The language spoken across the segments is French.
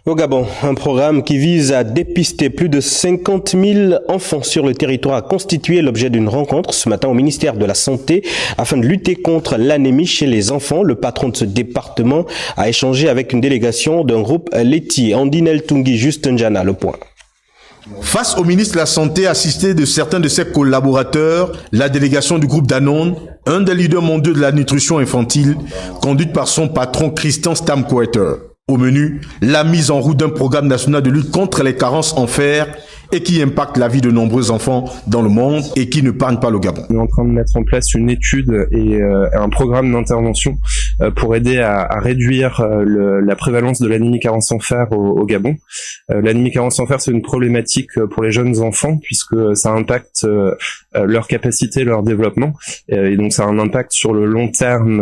Au Gabon, un programme qui vise à dépister plus de 50 000 enfants sur le territoire a constitué l'objet d'une rencontre ce matin au ministère de la Santé afin de lutter contre l'anémie chez les enfants. Le patron de ce département a échangé avec une délégation d'un groupe laitier. Andinel Tungi, Justin Jana, le point. Face au ministre de la Santé assisté de certains de ses collaborateurs, la délégation du groupe Danone, un des leaders mondiaux de la nutrition infantile, conduite par son patron Christian Stamkweter. Au menu, la mise en route d'un programme national de lutte contre les carences en fer et qui impacte la vie de nombreux enfants dans le monde et qui ne parle pas le Gabon. On est en train de mettre en place une étude et un programme d'intervention pour aider à réduire la prévalence de l'anémie carence en fer au Gabon. L'anémie carence en fer, c'est une problématique pour les jeunes enfants puisque ça impacte leur capacité, leur développement, et donc ça a un impact sur le long terme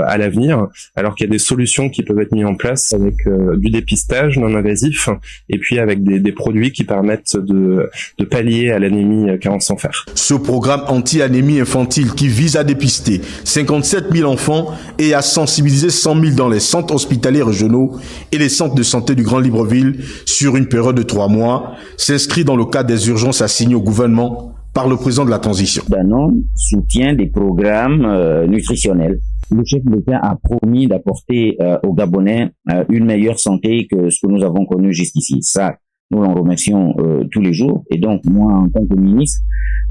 à l'avenir, alors qu'il y a des solutions qui peuvent être mises en place avec du dépistage non invasif et puis avec des produits qui permettent de pallier à l'anémie carence en fer. Ce programme anti-anémie infantile qui vise à dépister 57 000 enfants et à sensibiliser 100 000 dans les centres hospitaliers régionaux et les centres de santé du Grand Libreville sur une période de 3 mois s'inscrit dans le cadre des urgences assignées au gouvernement par le président de la transition. Danone soutient des programmes nutritionnels. Le chef de l'État a promis d'apporter aux Gabonais une meilleure santé que ce que nous avons connu jusqu'ici. Ça, nous l'en remercions tous les jours. Et donc, moi, en tant que ministre,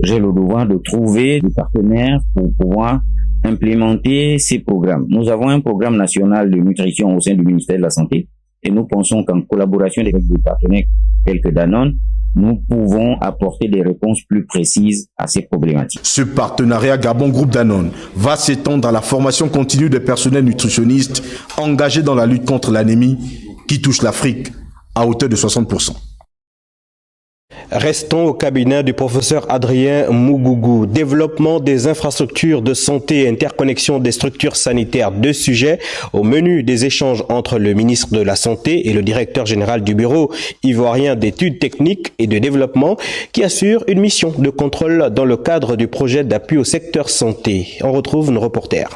j'ai le devoir de trouver des partenaires pour pouvoir implémenter ces programmes. Nous avons un programme national de nutrition au sein du ministère de la Santé et nous pensons qu'en collaboration avec des partenaires tels que Danone, nous pouvons apporter des réponses plus précises à ces problématiques. Ce partenariat Gabon Groupe Danone va s'étendre à la formation continue des personnels nutritionnistes engagés dans la lutte contre l'anémie qui touche l'Afrique à hauteur de 60%. Restons au cabinet du professeur Adrien Mougougou. Développement des infrastructures de santé et interconnexion des structures sanitaires. 2 sujets au menu des échanges entre le ministre de la Santé et le directeur général du Bureau ivoirien d'études techniques et de développement qui assure une mission de contrôle dans le cadre du projet d'appui au secteur santé. On retrouve nos reporters.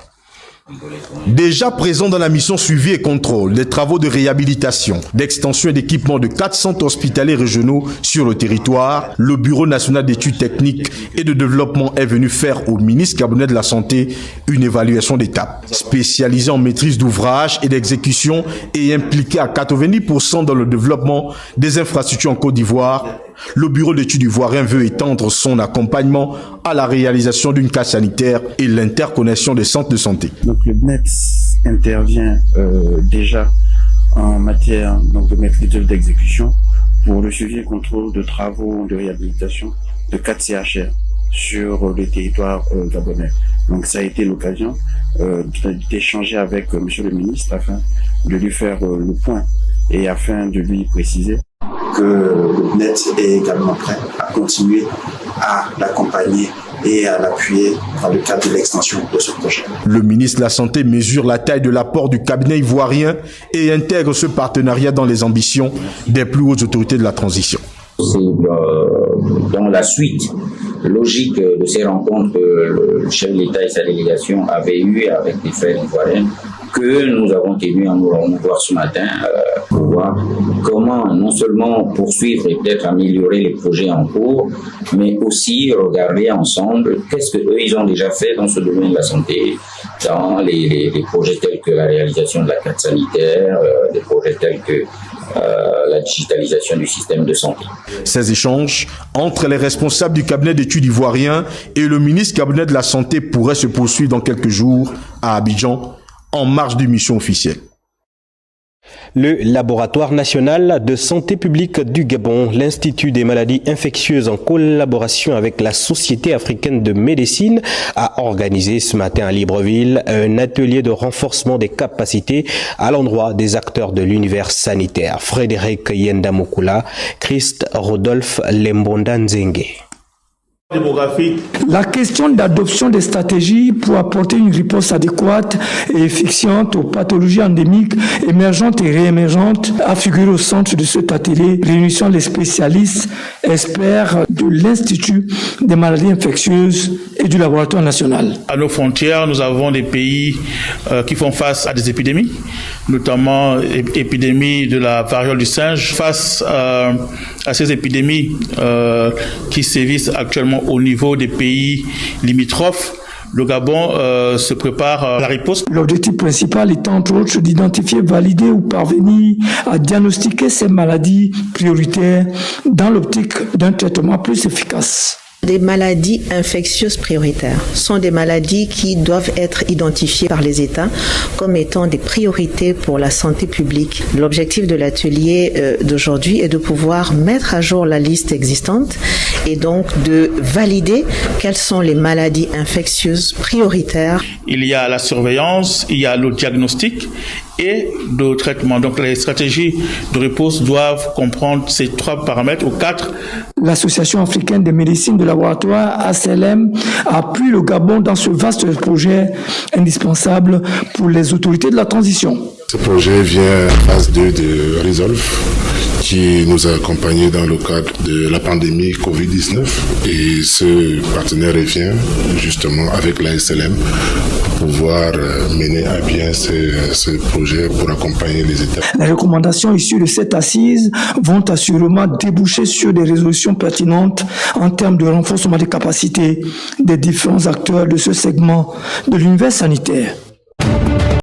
Déjà présent dans la mission suivi et contrôle des travaux de réhabilitation, d'extension et d'équipement de 4 centres hospitaliers régionaux sur le territoire, le Bureau national d'études techniques et de développement est venu faire au ministre gabonais de la Santé une évaluation d'étape. Spécialisé en maîtrise d'ouvrage et d'exécution et impliqué à 90% dans le développement des infrastructures en Côte d'Ivoire, le Bureau d'études ivoirien veut étendre son accompagnement à la réalisation d'une carte sanitaire et l'interconnexion des centres de santé. Donc le BNETS intervient déjà en matière de maîtrise d'œuvre d'exécution pour le suivi et contrôle de travaux de réhabilitation de 4 CHR sur le territoire gabonais. Donc ça a été l'occasion d'échanger avec monsieur le ministre afin de lui faire le point et afin de lui préciser que le BNET est également prêt à continuer à l'accompagner et à l'appuyer dans le cadre de l'extension de ce projet. Le ministre de la Santé mesure la taille de l'apport du cabinet ivoirien et intègre ce partenariat dans les ambitions des plus hautes autorités de la transition. C'est dans la suite logique de ces rencontres que le chef de l'État et sa délégation avaient eues avec les frères ivoiriens que nous avons tenu à nous voir ce matin pour voir comment non seulement poursuivre et peut-être améliorer les projets en cours, mais aussi regarder ensemble qu'est-ce qu'eux ils ont déjà fait dans ce domaine de la santé, dans les projets tels que la réalisation de la carte sanitaire, des projets tels que la digitalisation du système de santé. Ces échanges entre les responsables du cabinet d'études ivoirien et le ministre gabonais de la Santé pourraient se poursuivre dans quelques jours à Abidjan, en marge d'une mission officielle. Le Laboratoire national de santé publique du Gabon, l'Institut des maladies infectieuses en collaboration avec la Société africaine de médecine, a organisé ce matin à Libreville un atelier de renforcement des capacités à l'endroit des acteurs de l'univers sanitaire. Frédéric Yendamokula, Christ Rodolphe Lembonda Nzenge. démographique. La question d'adoption des stratégies pour apporter une réponse adéquate et efficiente aux pathologies endémiques, émergentes et réémergentes a figuré au centre de cet atelier réunissant les spécialistes, experts de l'Institut des maladies infectieuses et du laboratoire national. À nos frontières, nous avons des pays qui font face à des épidémies, notamment épidémie de la variole du singe. Face à ces épidémies qui sévissent actuellement au niveau des pays limitrophes, le Gabon se prépare à la riposte. L'objectif principal étant entre autres d'identifier, valider ou parvenir à diagnostiquer ces maladies prioritaires dans l'optique d'un traitement plus efficace. Des maladies infectieuses prioritaires sont des maladies qui doivent être identifiées par les États comme étant des priorités pour la santé publique. L'objectif de l'atelier d'aujourd'hui est de pouvoir mettre à jour la liste existante et donc de valider quelles sont les maladies infectieuses prioritaires. Il y a la surveillance, il y a le diagnostic et le traitement. Donc les stratégies de riposte doivent comprendre ces 3 paramètres ou 4. L'Association africaine de médecine de laboratoire, ACLM, appuie le Gabon dans ce vaste projet indispensable pour les autorités de la transition. Ce projet vient en phase 2 de Resolve, qui nous a accompagnés dans le cadre de la pandémie Covid-19. Et ce partenaire vient justement avec la SLM pour pouvoir mener à bien ce projet pour accompagner les États. Les recommandations issues de cette assise vont assurément déboucher sur des résolutions pertinentes en termes de renforcement des capacités des différents acteurs de ce segment de l'univers sanitaire.